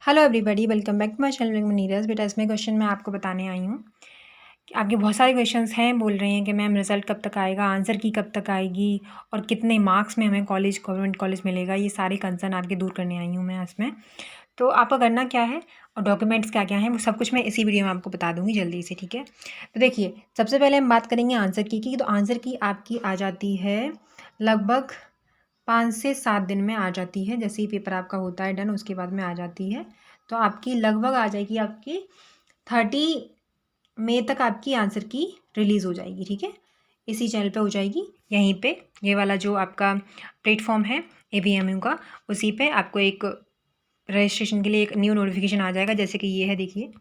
Hello everybody, welcome back to my channel Neeraj. बेटा इसमें question मैं आपको बताने आई हूँ कि आपके बहुत सारे क्वेश्चंस हैं। बोल रहे हैं कि मैम रिज़ल्ट कब तक आएगा, आंसर की कब तक आएगी और कितने मार्क्स में हमें कॉलेज गवर्नमेंट कॉलेज मिलेगा। ये सारे कंसर्न आपके दूर करने आई हूँ मैं इसमें। तो आपका करना क्या है और डॉक्यूमेंट्स क्या क्या हैं वो सब कुछ मैं इसी वीडियो में आपको बता दूँगी जल्दी से, ठीक है। तो देखिए, सबसे पहले हम बात करेंगे आंसर की। तो आंसर की आपकी आ जाती है लगभग 5 से 7 दिन में आ जाती है। जैसे ही पेपर आपका होता है डन, उसके बाद में आ जाती है। तो आपकी लगभग आ जाएगी, आपकी 30 मई तक आपकी आंसर की रिलीज़ हो जाएगी, ठीक है। इसी चैनल पे हो जाएगी, यहीं पे ये वाला जो आपका प्लेटफॉर्म है ABMU का, उसी पे आपको एक रजिस्ट्रेशन के लिए एक न्यू नोटिफिकेशन आ जाएगा। जैसे कि ये है, देखिए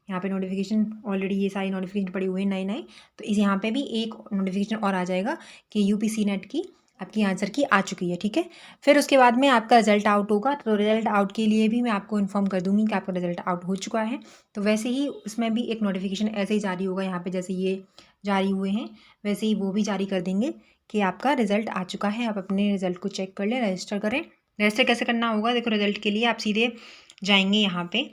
यहाँ पे नोटिफिकेशन ऑलरेडी ये सारी नोटिफिकेशन पड़ी हुई है नई नई। तो इस यहाँ पे भी एक नोटिफिकेशन और आ जाएगा कि UPC नेट की आपकी आंसर की आ चुकी है, ठीक है। फिर उसके बाद में आपका रिजल्ट आउट होगा। तो रिजल्ट आउट के लिए भी मैं आपको इन्फॉर्म कर दूंगी कि आपका रिजल्ट आउट हो चुका है। तो वैसे ही उसमें भी एक नोटिफिकेशन ऐसे ही जारी होगा, यहाँ पे जैसे ये जारी हुए हैं वैसे ही वो भी जारी कर देंगे कि आपका रिजल्ट आ चुका है। आप अपने रिजल्ट को चेक कर लें, रजिस्टर करें। रजिस्टर कैसे करना होगा, देखो रिजल्ट के लिए आप सीधे जाएंगे यहाँ पे,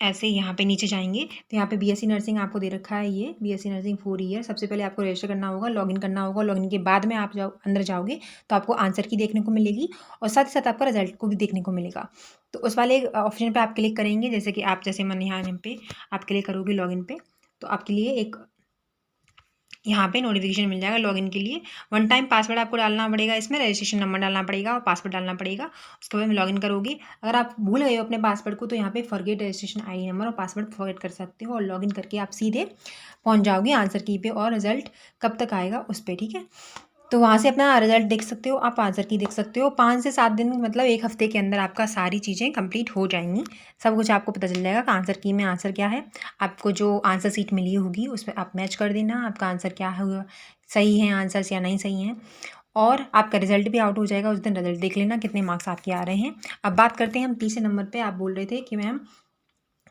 ऐसे यहाँ पे नीचे जाएंगे तो यहाँ पे BSc नर्सिंग आपको दे रखा है, ये BSc नर्सिंग 4 ईयर। सबसे पहले आपको रजिस्टर करना होगा, लॉगिन करना होगा। लॉगिन के बाद में आप अंदर जाओगे तो आपको आंसर की देखने को मिलेगी और साथ ही साथ आपका रिजल्ट को भी देखने को मिलेगा। तो उस वाले ऑप्शन पे आप क्लिक करेंगे, जैसे कि आप जैसे मन यहाँ पे आप क्लिक करोगे लॉगिन पे, तो आपके लिए एक यहाँ पे नोटिफिकेशन मिल जाएगा लॉगिन के लिए। वन टाइम पासवर्ड आपको डालना पड़ेगा, इसमें रजिस्ट्रेशन नंबर डालना पड़ेगा और पासवर्ड डालना पड़ेगा। उसके बाद में लॉगिन करोगे। अगर आप भूल गए हो अपने पासवर्ड को तो यहाँ पे फॉरगेट रजिस्ट्रेशन ID नंबर और पासवर्ड फॉरगेट कर सकते हो और लॉगिन करके आप सीधे पहुँच जाओगे आंसर की पे और रिजल्ट कब तक आएगा उस पर, ठीक है। तो वहाँ से अपना रिजल्ट देख सकते हो, आप आंसर की देख सकते हो। 5 से 7 दिन मतलब एक हफ्ते के अंदर आपका सारी चीज़ें कंप्लीट हो जाएंगी। सब कुछ आपको पता चल जाएगा कि आंसर की में आंसर क्या है। आपको जो आंसर सीट मिली होगी उसमें आप मैच कर देना आपका आंसर क्या हुआ, सही है आंसर्स या नहीं सही हैं। और आपका रिजल्ट भी आउट हो जाएगा, उस दिन रिजल्ट देख लेना कितने मार्क्स आपके आ रहे हैं। अब बात करते हैं हम तीसरे नंबर पर। आप बोल रहे थे कि मैम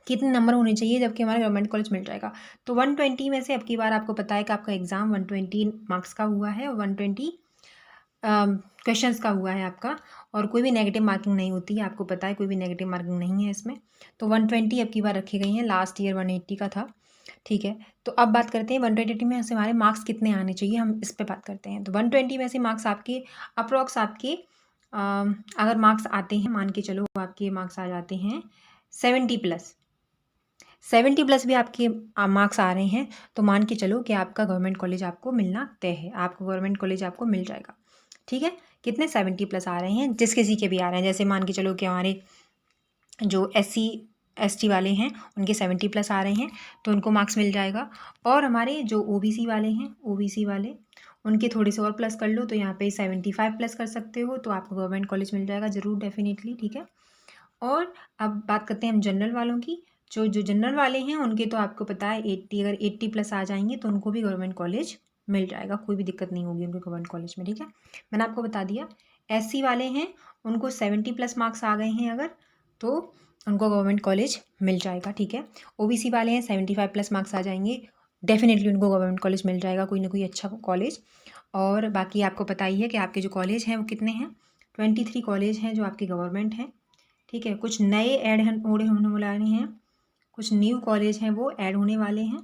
कितने नंबर होने चाहिए जबकि हमारा गवर्नमेंट कॉलेज मिल जाएगा। तो 120 में से अब की बार आपको पता है कि आपका एग्ज़ाम 120 मार्क्स का हुआ है और 120 क्वेश्चंस का हुआ है आपका। और कोई भी नेगेटिव मार्किंग नहीं होती है, आपको पता है कोई भी नेगेटिव मार्किंग नहीं है इसमें। तो 120 अब की बार रखी गई हैं, लास्ट ईयर 180 का था, ठीक है। तो अब बात करते हैं 120 में से हमारे मार्क्स कितने आने चाहिए, हम इस पर बात करते हैं। तो 120 में से मार्क्स आपके अप्रॉक्स आपके अगर मार्क्स आते हैं, मान के चलो आपके मार्क्स आ जाते हैं 70+, 70+ भी आपके मार्क्स आ रहे हैं तो मान के चलो कि आपका गवर्नमेंट कॉलेज आपको मिलना तय है, आपको गवर्नमेंट कॉलेज आपको मिल जाएगा, ठीक है। कितने 70+ आ रहे हैं, जिस किसी के भी आ रहे हैं। जैसे मान के चलो कि हमारे जो SC ST वाले हैं उनके 70+ आ रहे हैं तो उनको मार्क्स मिल जाएगा। और हमारे जो OBC वाले हैं, OBC वाले उनके थोड़े से और प्लस कर लो तो यहाँ पे 75+ कर सकते हो तो आपको गवर्नमेंट कॉलेज मिल जाएगा ज़रूर, डेफिनेटली, ठीक है। और अब बात करते हैं हम जनरल वालों की। जो जो जनरल वाले हैं उनके तो आपको पता है 80, अगर 80+ आ जाएंगे तो उनको भी गवर्नमेंट कॉलेज मिल जाएगा, कोई भी दिक्कत नहीं होगी उनको गवर्नमेंट कॉलेज में, ठीक है। मैंने आपको बता दिया। SC वाले हैं उनको 70+ मार्क्स आ गए हैं अगर, तो उनको गवर्नमेंट कॉलेज मिल जाएगा, ठीक है। OBC वाले हैं 75+ मार्क्स आ जाएंगे, डेफिनेटली उनको गवर्नमेंट कॉलेज मिल जाएगा, कोई ना कोई अच्छा कॉलेज। और बाकी आपको पता ही है कि आपके जो कॉलेज हैं वो कितने हैं, 23 कॉलेज हैं जो आपके गवर्नमेंट हैं, ठीक है। कुछ नए ऐड होने वाले हैं, कुछ न्यू कॉलेज हैं वो ऐड होने वाले हैं,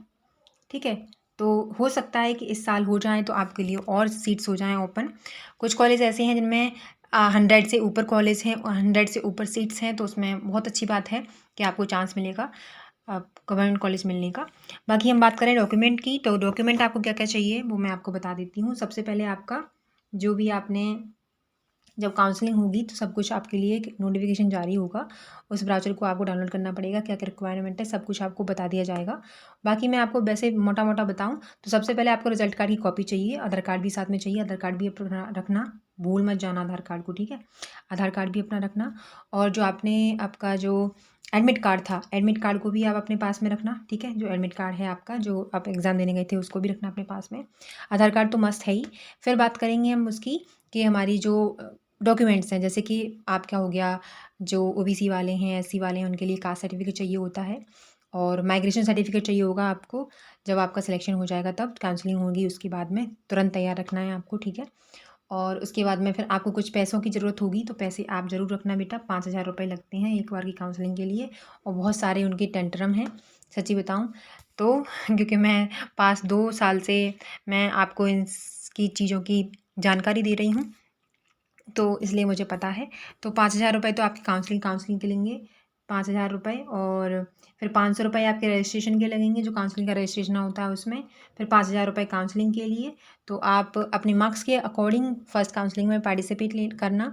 ठीक है। तो हो सकता है कि इस साल हो जाएं तो आपके लिए और सीट्स हो जाएं ओपन। कुछ कॉलेज ऐसे हैं जिनमें 100 से ऊपर कॉलेज हैं और 100 से ऊपर सीट्स हैं, तो उसमें बहुत अच्छी बात है कि आपको चांस मिलेगा गवर्नमेंट कॉलेज मिलने का। बाकी हम बात करें डॉक्यूमेंट की, तो डॉक्यूमेंट आपको क्या क्या चाहिए वो मैं आपको बता देती हूँ। सबसे पहले आपका जो भी आपने जब काउंसलिंग होगी तो सब कुछ आपके लिए एक नोटिफिकेशन जारी होगा, उस ब्राउज़र को आपको डाउनलोड करना पड़ेगा, क्या क्या रिक्वायरमेंट है सब कुछ आपको बता दिया जाएगा। बाकी मैं आपको वैसे मोटा मोटा बताऊं तो सबसे पहले आपको रिजल्ट कार्ड की कॉपी चाहिए, आधार कार्ड भी साथ में चाहिए, आधार कार्ड भी अपना रखना, भूल मत जाना आधार कार्ड को, ठीक है। आधार कार्ड भी अपना रखना। और जो आपने आपका जो एडमिट कार्ड था, एडमिट कार्ड को भी आप अपने पास में रखना, ठीक है। जो एडमिट कार्ड है आपका, जो आप एग्ज़ाम देने गए थे, उसको भी रखना अपने पास में। आधार कार्ड तो मस्ट है ही। फिर बात करेंगे हम उसकी कि हमारी जो डॉक्यूमेंट्स हैं, जैसे कि आपका हो गया जो OBC वाले हैं, SC वाले हैं, उनके लिए कास्ट सर्टिफिकेट चाहिए होता है और माइग्रेशन सर्टिफिकेट चाहिए होगा आपको। जब आपका सिलेक्शन हो जाएगा तब काउंसलिंग होगी उसके बाद में तुरंत तैयार रखना है आपको, ठीक है। और उसके बाद में फिर आपको कुछ पैसों की ज़रूरत होगी तो पैसे आप ज़रूर रखना बेटा। 5,000 रुपये लगते हैं एक बार की काउंसलिंग के लिए और बहुत सारे उनके टेंटरम हैं सच्ची बताऊँ तो क्योंकि मैं पास 2 साल से मैं आपको इसकी चीज़ों की जानकारी दे रही हूँ तो इसलिए मुझे पता है। तो 5,000 रुपये तो आपकी काउंसलिंग के लेंगे 5,000 रुपये और फिर 500 रुपये आपके रजिस्ट्रेशन के लगेंगे जो काउंसलिंग का रजिस्ट्रेशन होता है उसमें। फिर 5,000 रुपये काउंसलिंग के लिए। तो आप अपने मार्क्स के अकॉर्डिंग फर्स्ट काउंसलिंग में पार्टिसिपेट करना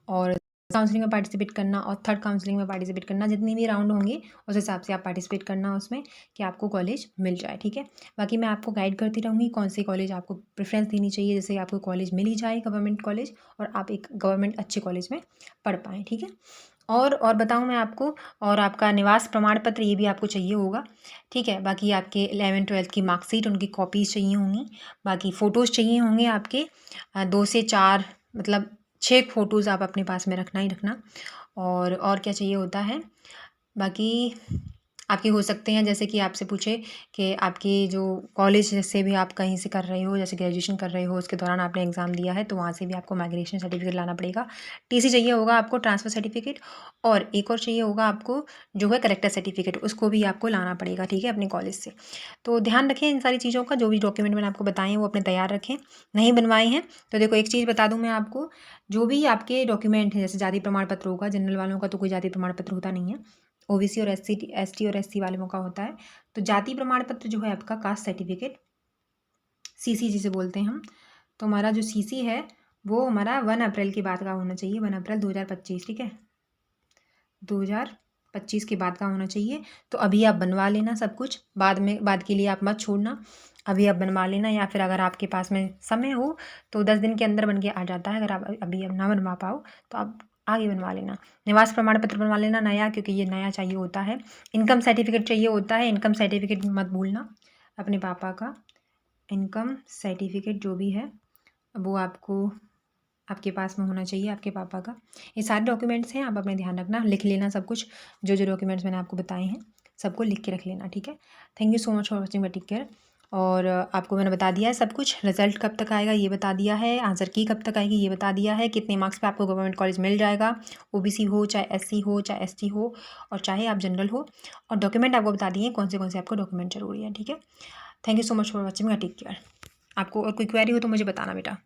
और काउंसलिंग में पार्टिसिपेट करना और थर्ड काउंसलिंग में पार्टिसिपेट करना। जितने भी राउंड होंगे उस हिसाब से आप पार्टिसिपेट करना उसमें कि आपको कॉलेज मिल जाए, ठीक है। बाकी मैं आपको गाइड करती रहूँगी कौन से कॉलेज आपको प्रेफरेंस देनी चाहिए जैसे आपको कॉलेज मिल ही जाए गवर्नमेंट कॉलेज और आप एक गवर्नमेंट अच्छे कॉलेज में पढ़ पाएँ, ठीक है। और बताऊँ मैं आपको और आपका निवास प्रमाण पत्र ये भी आपको चाहिए होगा, ठीक है। बाकी आपके 11th-12th की मार्कशीट उनकी कॉपीज़ चाहिए होंगी। बाकी फ़ोटोज़ चाहिए होंगे आपके 2 से 4 मतलब 6 फ़ोटोज़ आप अपने पास में रखना ही रखना। और क्या चाहिए होता है बाकी आपके हो सकते हैं जैसे कि आपसे पूछे कि आपकी जो कॉलेज से भी आप कहीं से कर रहे हो जैसे ग्रेजुएशन कर रहे हो उसके दौरान आपने एग्ज़ाम दिया है तो वहाँ से भी आपको माइग्रेशन सर्टिफिकेट लाना पड़ेगा। टीसी चाहिए होगा आपको ट्रांसफ़र सर्टिफिकेट और एक और चाहिए होगा आपको जो है करेक्टर सर्टिफिकेट उसको भी आपको लाना पड़ेगा, ठीक है, अपने कॉलेज से। तो ध्यान रखें इन सारी चीज़ों का जो भी डॉक्यूमेंट मैंने आपको बताए हैं वो अपने तैयार रखें। नहीं बनवाए हैं तो देखो एक चीज़ बता दूँ मैं आपको, जो भी आपके डॉक्यूमेंट हैं जैसे जाति प्रमाण पत्र होगा, जनरल वालों का तो कोई जाति प्रमाण पत्र होता नहीं है, ओबीसी और एसटी और एससी वालों का होता है। तो जाति प्रमाण पत्र जो है आपका कास्ट सर्टिफिकेट सीसी जिसे बोलते हैं हम, तो हमारा जो सीसी है वो हमारा 1 अप्रैल के बाद का होना चाहिए, 1 अप्रैल 2025, ठीक है, 2025 के बाद का होना चाहिए। तो अभी आप बनवा लेना सब कुछ, बाद के लिए आप मत छोड़ना, अभी आप बनवा लेना या फिर अगर आपके पास में समय हो तो 10 दिन के अंदर बन के आ जाता है। अगर आप अभी अब ना बनवा पाओ तो आप आगे बनवा लेना। निवास प्रमाण पत्र बनवा लेना नया, क्योंकि ये नया चाहिए होता है। इनकम सर्टिफिकेट चाहिए होता है, इनकम सर्टिफिकेट मत भूलना अपने पापा का इनकम सर्टिफिकेट जो भी है वो आपको आपके पास में होना चाहिए, आपके पापा का। ये सारे डॉक्यूमेंट्स हैं, आप अपने ध्यान रखना, लिख लेना सब कुछ, जो डॉक्यूमेंट्स मैंने आपको बताए हैं सबको लिख के रख लेना, ठीक है। Thank you so much for watching, take care. और आपको मैंने बता दिया है सब कुछ, रिजल्ट कब तक आएगा ये बता दिया है, आंसर की कब तक आएगी ये बता दिया है, कितने मार्क्स पे आपको गवर्नमेंट कॉलेज मिल जाएगा, ओबीसी हो चाहे एससी हो चाहे एसटी हो और चाहे आप जनरल हो, और डॉक्यूमेंट आपको बता दिए कौन से आपको डॉक्यूमेंट जरूरी है, ठीक है। Thank you so much for watching, take care. आपको और कोई क्वेरी हो तो मुझे बताना बेटा।